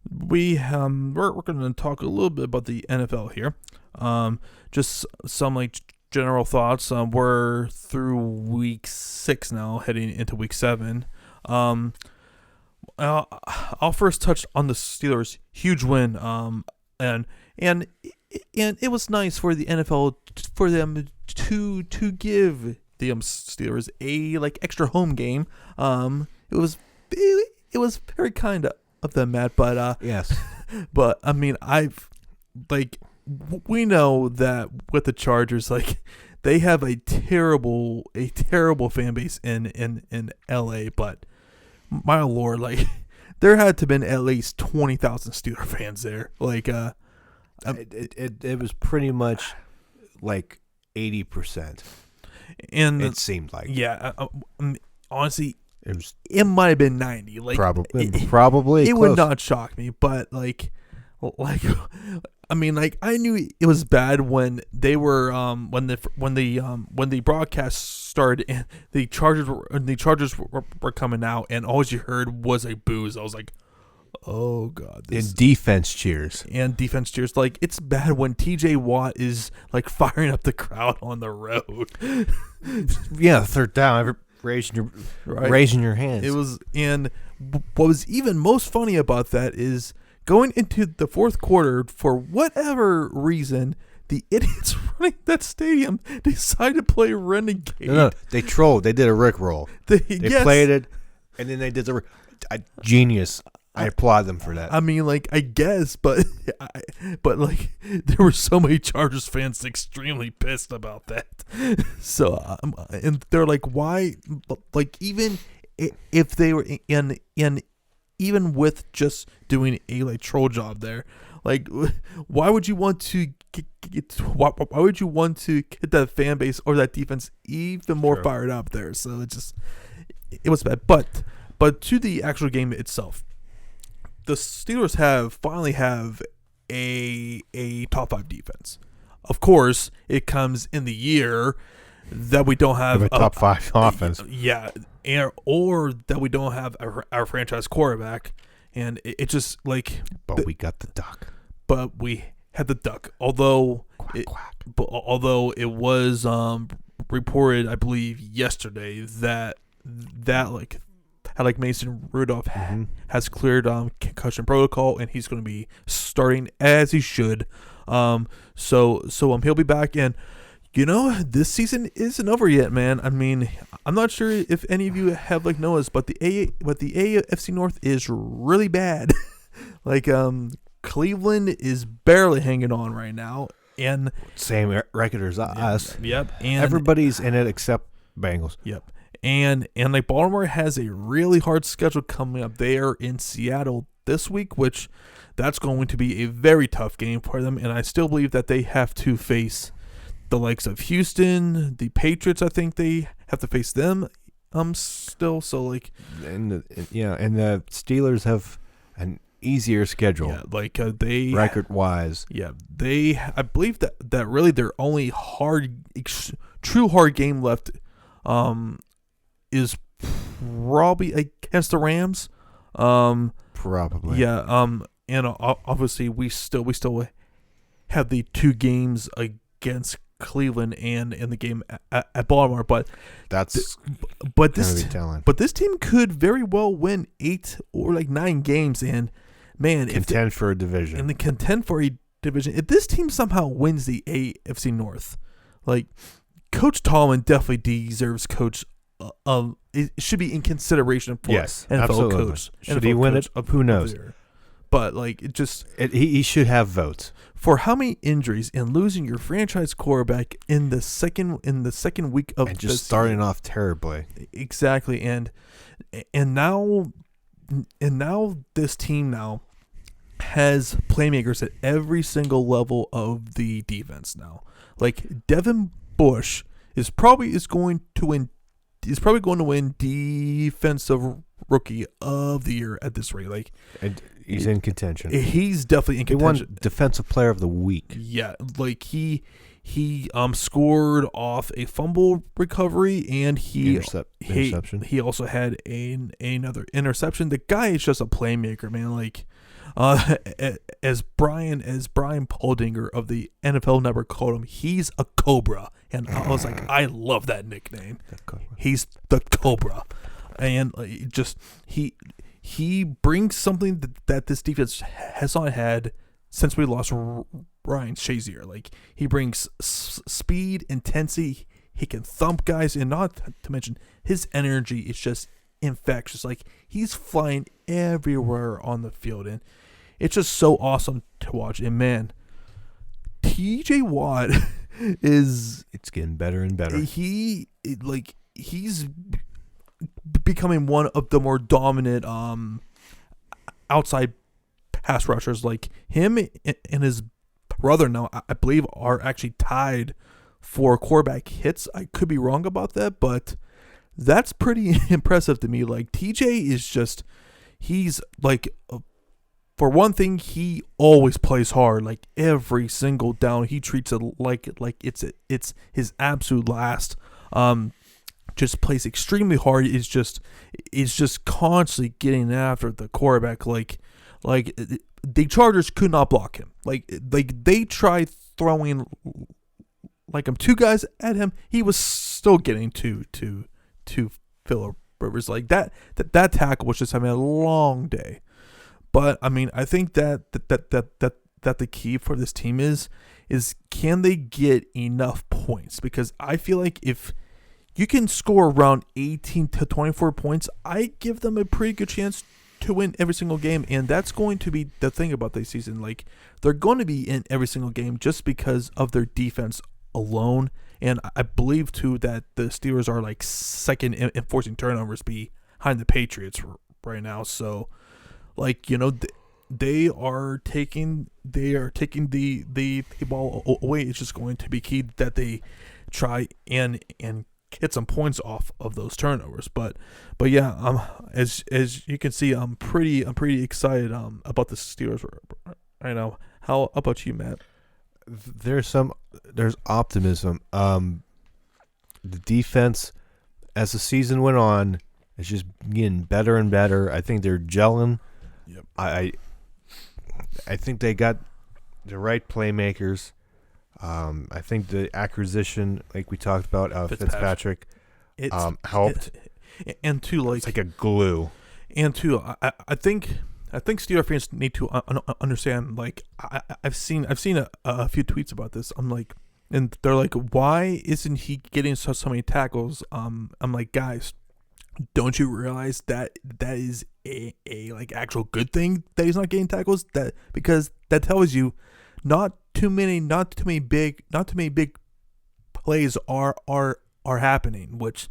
we're going to talk a little bit about the NFL here. Just some like general thoughts. We're through week 6 now, heading into week 7. I'll first touch on the Steelers' huge win. And and and it was nice for the NFL for them to give the Steelers a like extra home game. It was very kind of them, Matt. But Yes. but I mean, we know that with the Chargers, like they have a terrible fan base in LA. But my lord, like there had to have been at least 20,000 Steeler fans there. Like It was pretty much like 80%. and It seemed like. yeah, honestly, It was it might have been 90. Like probably it close. would not shock me. But like I mean, like I knew it was bad when they were when the broadcast started and the Chargers were coming out and all you heard was a booze. I was like, oh god, In defense cheers. and defense cheers. Like it's bad when T.J. Watt is like firing up the crowd on the road. Yeah, third down. Raising your hands. It was, and what was even most funny about that is going into the fourth quarter, for whatever reason, the idiots running that stadium decided to play Renegade. No, they trolled. They did a Rickroll. They Yes. played it, and then they did the genius. I applaud them for that. I mean, like, I guess, but like, there were so many Chargers fans extremely pissed about that. So, and they're like, why? Like, even if they were even with just doing a like troll job there, like, why would you want to why would you want to get that fan base or that defense even more True. fired up there? So it was bad. But to the actual game itself. The Steelers finally have a top 5 defense. Of course, it comes in the year that we don't have a top 5 offense. Yeah, or that we don't have our franchise quarterback, and it just like. But we got the duck. But we had the duck. Although although it was reported, I believe yesterday that like Mason Rudolph has cleared concussion protocol and he's going to be starting as he should. So he'll be back, and this season isn't over yet, man. I mean, I'm not sure if any of you have like noticed, but the AFC North is really bad. Like Cleveland is barely hanging on right now, and Same record as us. Yep, and Everybody's in it except Bengals. Yep. And like Baltimore has a really hard schedule coming up. They are in Seattle this week, which that's going to be a very tough game for them. And I still believe that they have to face the likes of Houston, the Patriots. I think they have to face them still. So like, And the Steelers have an easier schedule. yeah, like they record wise. Yeah, I believe that really their only true hard game left is probably against the Rams. Probably. Yeah. And obviously we still have the 2 games against Cleveland and in the game at Baltimore. But That's this team could very well win 8 or like 9 games, and man, contend for a division. And the contend for a division. If this team somehow wins the AFC North, like Coach Tomlin definitely deserves coach. It should be in consideration for yes, NFL absolutely. coach. Should NFL he win coach it? Who knows? But like it just he should have votes for how many injuries and losing your franchise quarterback in the second week of and just starting off terribly. Exactly, and now this team now has playmakers at every single level of the defense now. Like Devin Bush is probably going to win defensive rookie of the year at this rate. Like, And he's in contention. he's definitely in He contention. won Defensive Player of the Week. Yeah, like he scored off a fumble recovery, and Interception. he also had another interception. The guy is just a playmaker, man. Like, as Brian Poldinger of the NFL Network called him, he's a cobra, and I was like, I love that nickname. He's the Cobra, and just he brings something that this defense has not had since we lost Ryan Shazier. Like, he brings speed, intensity. He can thump guys, and not to mention his energy is just infectious. Like, he's flying everywhere on the field, and it's just so awesome to watch. And man, TJ Watt it's getting better and better. He's becoming one of the more dominant outside pass rushers. Like, him and his brother now, I believe, are actually tied for quarterback hits. I could be wrong about that, but that's pretty impressive to me. Like, TJ is just, he's like, for one thing, he always plays hard. Like, every single down, he treats it like it's his absolute last. Just plays extremely hard. Is just constantly getting after the quarterback. Like the Chargers could not block him. Like they tried throwing like two guys at him. He was still getting to Phillip Rivers. Like that tackle was just having a long day. But I mean, I think that the key for this team is can they get enough points? Because I feel like if you can score around 18 to 24 points, I give them a pretty good chance to win every single game. And that's going to be the thing about this season. Like, they're going to be in every single game just because of their defense alone. And I believe, too, that the Steelers are like second in forcing turnovers behind the Patriots right now. So, like, you know, they are taking the ball away. It's just going to be key that they try and get some points off of those turnovers. But yeah, as you can see, I'm pretty excited about the Steelers right now. How about you, Matt? There's optimism. The defense, as the season went on, is just getting better and better. I think they're gelling. Yep. I think they got the right playmakers. I think the acquisition, like we talked about, Fitzpatrick, helped. And too, like, it's like a glue. And too, I think Steelers fans need to understand. Like, I've seen a few tweets about this. I'm like, and they're like, why isn't he getting so many tackles? I'm like, guys, don't you realize that is a like actual good thing that he's not getting tackles? That because that tells you not too many big plays are happening, which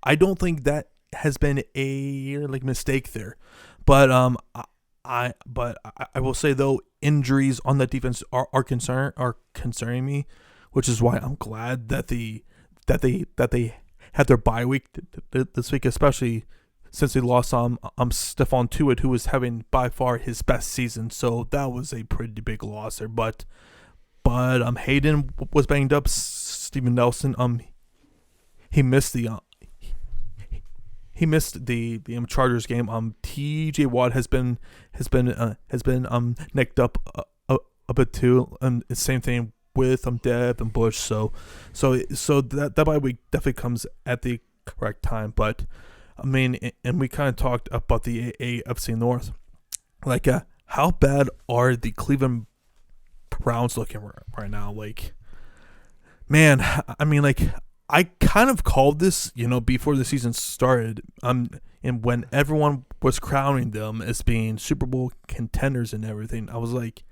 I don't think that has been a like mistake there. But I will say, though, injuries on that defense are concerning me, which is why I'm glad that they had their bye week this week, especially since they lost Stephon Tuitt, who was having by far his best season. So that was a pretty big loss there. But Hayden was banged up. Steven Nelson he missed the Chargers game. TJ Watt has been nicked up a bit too. Same thing with Deb and Bush. So that bye week definitely comes at the correct time. But I mean, and we kind of talked about the AFC North. Like, how bad are the Cleveland Browns looking right now? Like, man, I mean, like, I kind of called this, before the season started. And when everyone was crowning them as being Super Bowl contenders and everything, I was like,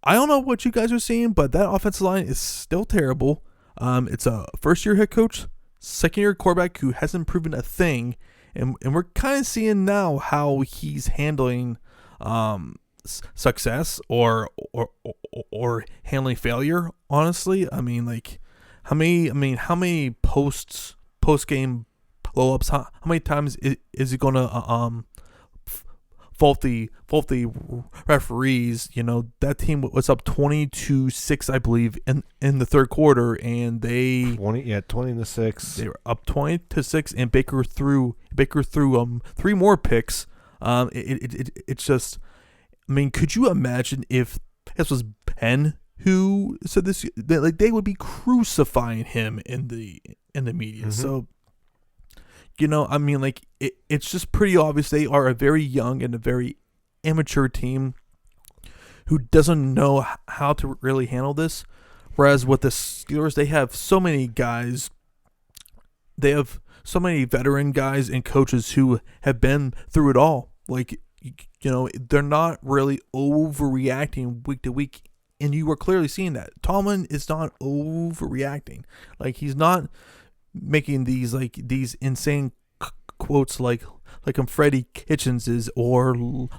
I don't know what you guys are seeing, but that offensive line is still terrible. It's a first-year head coach, second-year quarterback who hasn't proven a thing, and we're kind of seeing now how he's handling success or handling failure. Honestly, I mean, like, how many post-game blow ups. How many times is he gonna faulty referees? That team was up 20-6, I believe, in the third quarter, and they 20-6. They were up 20-6, and Baker threw 3 more picks. It's just, I mean, could you imagine if this was Ben who said this? Like, they would be crucifying him in the media. Mm-hmm. So, I mean, like, it's just pretty obvious they are a very young and a very immature team who doesn't know how to really handle this. Whereas with the Steelers, they have so many guys. They have so many veteran guys and coaches who have been through it all. Like, they're not really overreacting week to week. And you were clearly seeing that. Tomlin is not overreacting. Like, he's not making these insane quotes like Freddie Kitchens is, or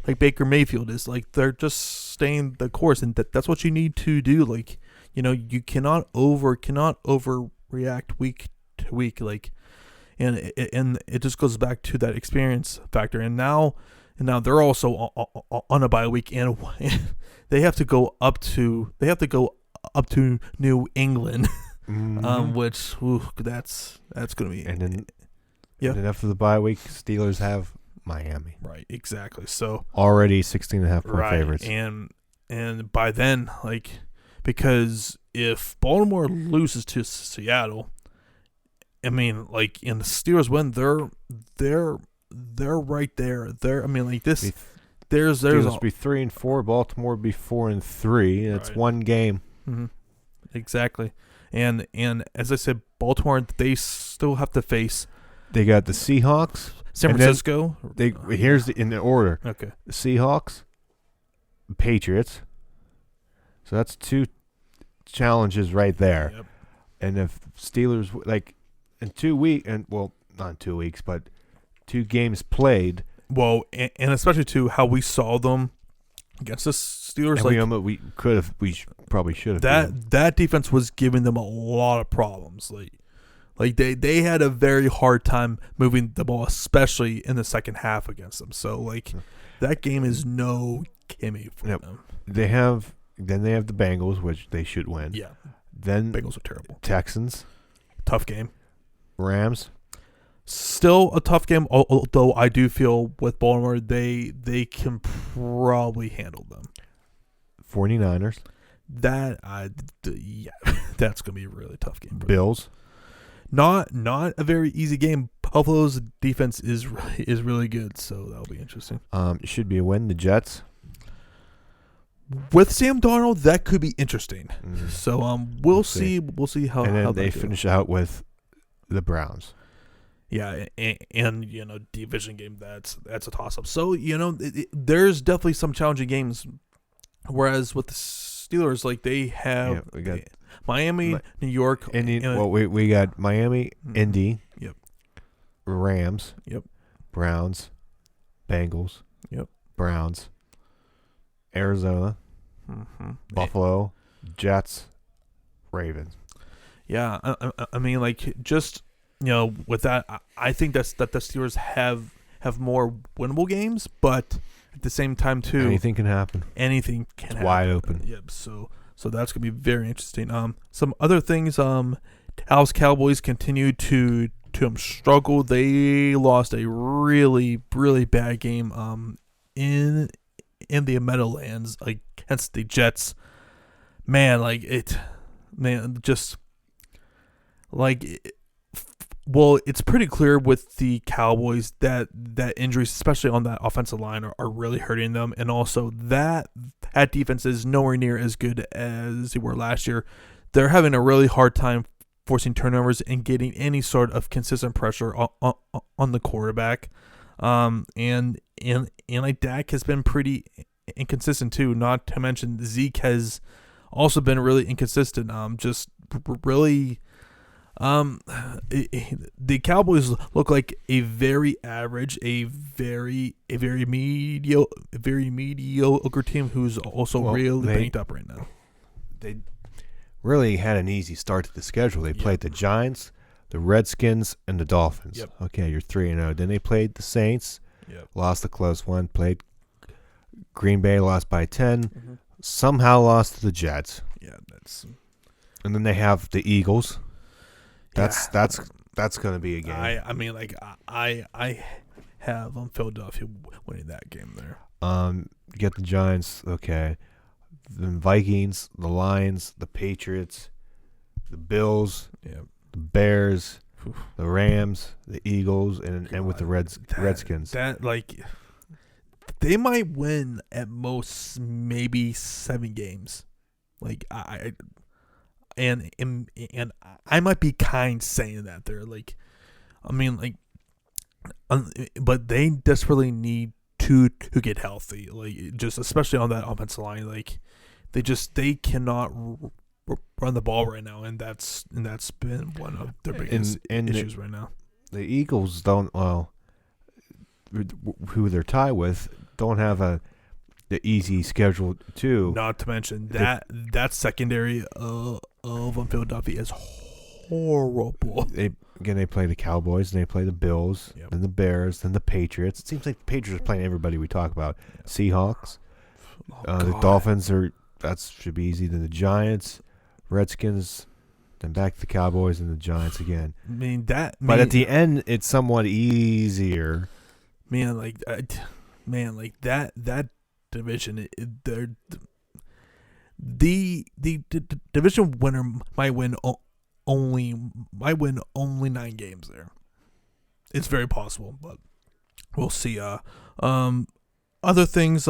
like Baker Mayfield is. Like, they're just staying the course, and that's what you need to do. Like, you cannot overreact week to week. Like, and it just goes back to that experience factor. And now they're also on a bye week, and they have to go up to New England. Mm-hmm. Which that's gonna be, and then yeah. And after the bye week, Steelers have Miami. Right, exactly. So already 16.5 point right, favorites. And by then, like, because if Baltimore loses to Seattle, I mean, like, and the Steelers win, they're right there. I mean, like, this. There's Steelers be 3-4. Baltimore be 4-3. That's one game. Mm-hmm. Exactly. And as I said, Baltimore, they still have to face. They got the Seahawks, San Francisco. Here's in the order. Okay. The Seahawks, Patriots. So that's 2 challenges right there. Yep. And if Steelers, like, in 2 weeks, and well, not 2 weeks, but 2 games played. Well, and especially too how we saw them against the Steelers. And we probably should have. That defense was giving them a lot of problems. Like they had a very hard time moving the ball, especially in the second half against them. So, like, that game is no gimme for them. They have the Bengals, which they should win. Yeah. Then Bengals are terrible. Texans, Tough game. Rams, still a tough game. Although I do feel with Baltimore, they can probably handle them. 49ers. Yeah, that's gonna be a really tough game. Bills. Not a very easy game. Buffalo's defense is really good, so that'll be interesting. It should be a win. The Jets. With Sam Darnold, that could be interesting. Mm. So we'll see. We'll see how. And then how they finish out with the Browns. Yeah, and division game. That's a toss up. So there's definitely some challenging games. Whereas with the Steelers, like, they have we got Miami, New York. We got Miami, Indy. Yep. Rams. Yep. Browns. Bengals. Yep. Browns. Arizona. Mm-hmm. Buffalo. Jets. Ravens. Yeah, I mean, like, just with that, I think that the Steelers have more winnable games, but at the same time too, anything can happen. Anything can happen. Wide open. Yep. So that's gonna be very interesting. Some other things. Dallas Cowboys continue to struggle. They lost a really, really bad game in the Meadowlands against the Jets. Well, it's pretty clear with the Cowboys that injuries, especially on that offensive line, are really hurting them. And also that defense is nowhere near as good as they were last year. They're having a really hard time forcing turnovers and getting any sort of consistent pressure on the quarterback. And Dak has been pretty inconsistent too. Not to mention Zeke has also been really inconsistent. The Cowboys look like a very average, a very mediocre team who's also really banked up right now. They really had an easy start to the schedule. They played the Giants, the Redskins, and the Dolphins. Yep. Okay, you're 3-0. Then they played the Saints, Yep. lost a close one. Played Green Bay, lost by 10. Mm-hmm. Somehow lost to the Jets. Yeah, that's. And then they have the Eagles. That's Yeah. that's going to be a game. I mean, like I have Philadelphia winning that game there. You get the Giants. Okay, the Vikings, the Lions, the Patriots, the Bills, Yeah. the Bears, Oof. the Rams, the Eagles, and with the Redskins. That like they might win at most maybe 7 games. Like and I might be kind saying that they're like, I mean like, but they desperately need to get healthy. Like just especially on that offensive line, like they cannot run the ball right now, and that's been one of their biggest issues right now. The Eagles don't who they're tied with don't have the easy schedule too. Not to mention that secondary of Philadelphia is horrible. They play the Cowboys, and they play the Bills, Yep. then the Bears, then the Patriots. It seems like the Patriots are playing everybody we talk about. Yep. Seahawks, the God. Dolphins should be easy. Then the Giants, Redskins, then back to the Cowboys and the Giants again. I mean that. But at the end, it's somewhat easier. That division, the division winner might win only 9 games there. It's very possible, but we'll see. Other things.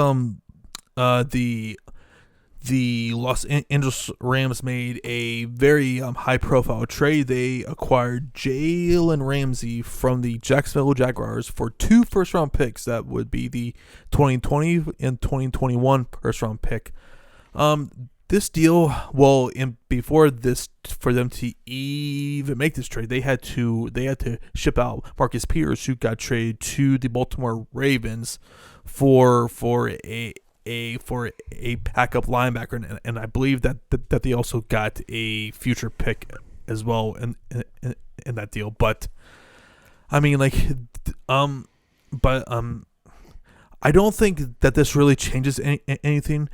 The Los Angeles Rams made a very high-profile trade. They acquired Jalen Ramsey from the Jacksonville Jaguars for 2 first-round picks. That would be the 2020 and 2021 first-round pick. This deal, before this, for them to even make this trade, they had to ship out Marcus Peters, who got traded to the Baltimore Ravens for a backup linebacker, and I believe that they also got a future pick as well in that deal. But I mean, I don't think that this really changes anything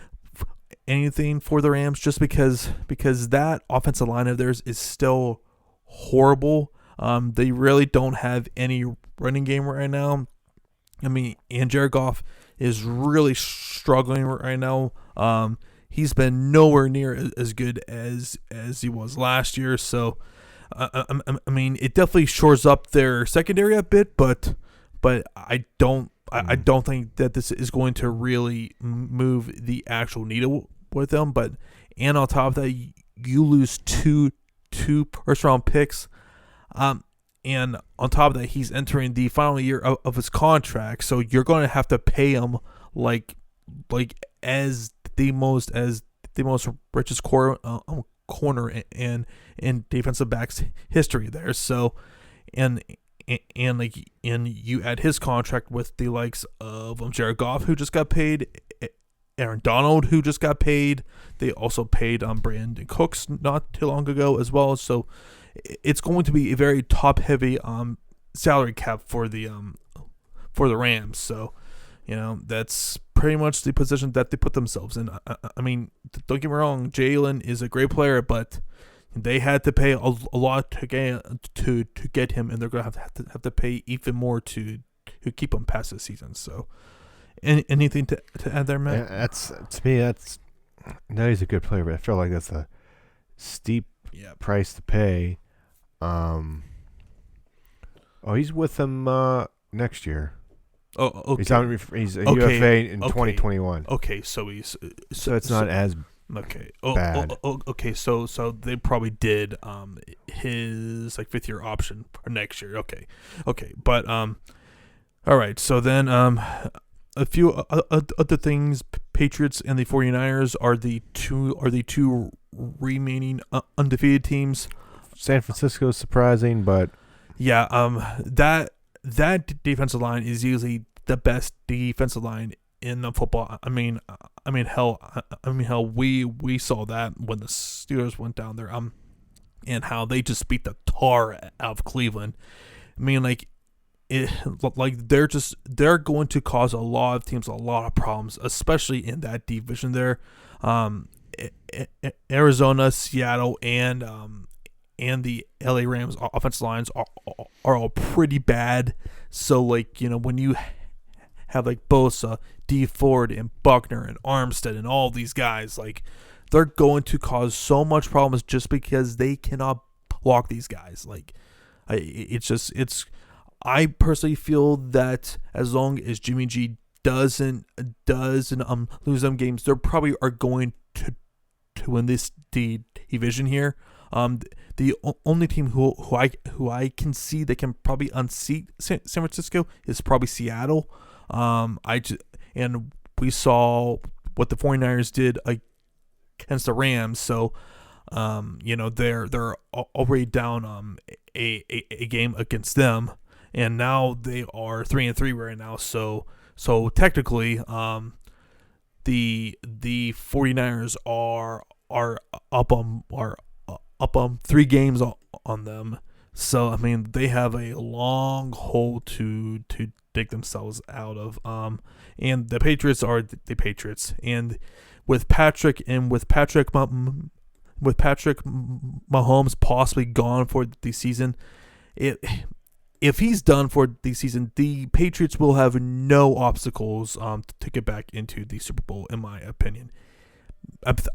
for the Rams, just because that offensive line of theirs is still horrible. They really don't have any running game right now. I mean, and Jared Goff is really struggling right now. He's been nowhere near as good as he was last year. So, I mean, it definitely shores up their secondary a bit, but I don't think that this is going to really move the actual needle with them. And on top of that, you lose two first round picks. And on top of that, he's entering the final year of his contract, so you're going to have to pay him like as the most richest corner in defensive backs history there. So, and you add his contract with the likes of Jared Goff, who just got paid, Aaron Donald, who just got paid. They also paid Brandon Cooks not too long ago as well. So it's going to be a very top-heavy salary cap for the Rams. So, that's pretty much the position that they put themselves in. I mean, don't get me wrong, Jalen is a great player, but they had to pay a lot to get him, and they're going to have to pay even more to keep him past the season. So, anything to add there, Matt? Yeah, to me, no, he's a good player, but I feel like that's a steep price to pay. He's with them next year. Oh, okay. He's a UFA in 2021. Okay, so he's so it's not as okay. Bad. Okay, so they probably did his 5th year option for next year. Okay, but all right. So then a few other things. Patriots and the 49ers are the two remaining undefeated teams. San Francisco is surprising, but yeah, that defensive line is usually the best defensive line in the football. I mean, hell, we saw that when the Steelers went down there. and how they just beat the tar out of Cleveland. I mean, like they're going to cause a lot of teams a lot of problems, especially in that division there. Arizona, Seattle, and the LA Rams offensive lines are all pretty bad. So like, you know, when you have like Bosa, D Ford, and Buckner, and Armstead, and all these guys, like they're going to cause so much problems just because they cannot block these guys. Like, I personally feel that as long as Jimmy G doesn't lose them games, they probably are going to win this division here. The only team who I can see that can probably unseat San Francisco is probably Seattle. And we saw what the 49ers did against the Rams, so you know, they're already down a game against them, and now they are 3-3 right now. So technically, the 49ers are up 3 games on them. So I mean, they have a long hole to dig themselves out of. And the Patriots are the Patriots, and with Patrick Mahomes possibly gone for the season, if he's done for the season, the Patriots will have no obstacles to get back into the Super Bowl, in my opinion.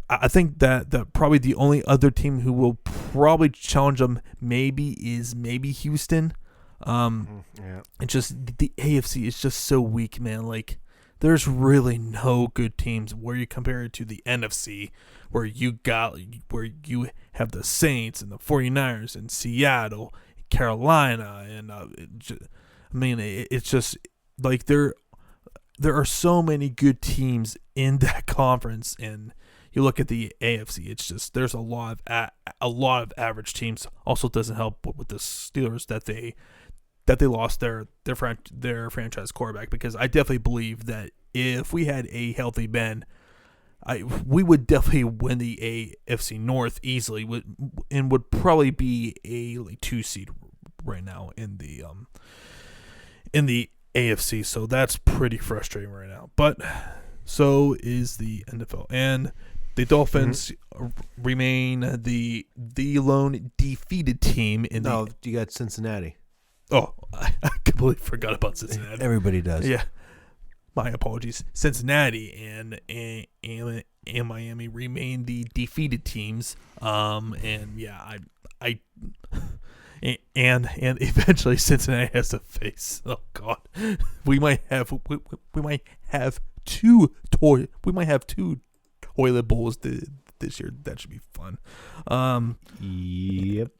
I think that probably the only other team who will probably challenge them maybe Houston. It's just the AFC is just so weak, man. Like, there's really no good teams where you compare it to the NFC, where you have the Saints and the 49ers and Seattle, Carolina, and it's just like there are so many good teams in that conference, and you look at the AFC, it's just there's a lot of average teams. Also, doesn't help with the Steelers that they lost their franchise quarterback, because I definitely believe that if we had a healthy Ben, we would definitely win the AFC North easily, and would probably be a 2 seed right now in the AFC. So that's pretty frustrating right now. But so is the NFL, and the Dolphins remain the lone defeated team in the. No, you got Cincinnati. Oh, I completely forgot about Cincinnati. Everybody does. Yeah, my apologies. Cincinnati and Miami remain the defeated teams. And yeah, and eventually Cincinnati has to face. Oh God, we might have two toilet bowls this year. That should be fun. Yep.